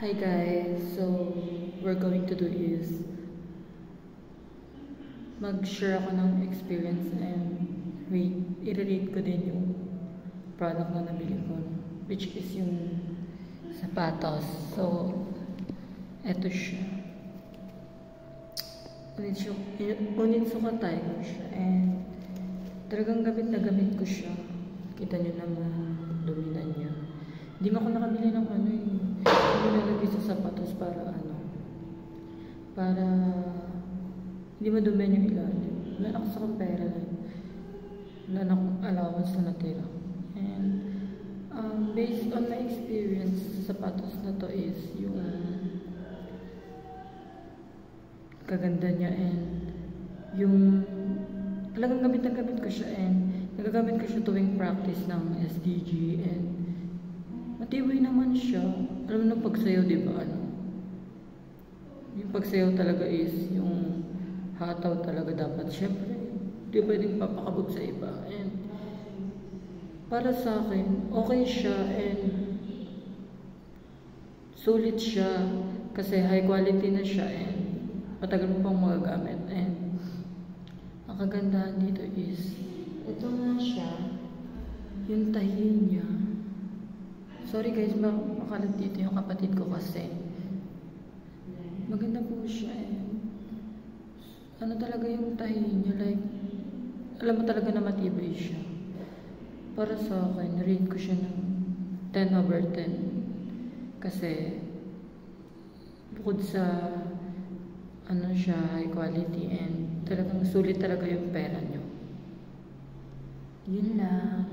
Hi guys, so we're going to do is mag-share ako ng experience and i-rate ko din yung product na nabili ko, which is yung sapatos. So eto siya, unit sukatay ko siya and talagang gamit na gamit ko siya. Kita nyo naman dumi na niya. Hindi mo ako nakabili ng hindi nalagay sa sapatos para para hindi madumi yung ilalim. Wala ako sa pera lang. Wala na akong allowance na natira. And based on my experience sa sapatos na to is yung kaganda niya and yung talagang gamit na gamit ko siya and nagagamit ko siya tuwing practice ng SDG and matibay naman siya. Alam mo na pagsayaw, diba? Yung pagsayaw talaga is yung hataw talaga dapat. Siyempre, di pwedeng papakabog sa iba. And para sa akin, okay siya and sulit siya kasi high quality na siya and matagal mo pang magagamit. And ang kagandahan dito is ito nga siya, yung tahi niya. Sorry guys, makalat dito yung kapatid ko kasi maganda po siya eh. Ano talaga yung tahi niya, like alam mo talaga na matibay siya. Para sa akin, rate ko siya ng 10/10 kasi bukod sa siya, high quality and talagang sulit talaga yung pera nyo. Yun lang.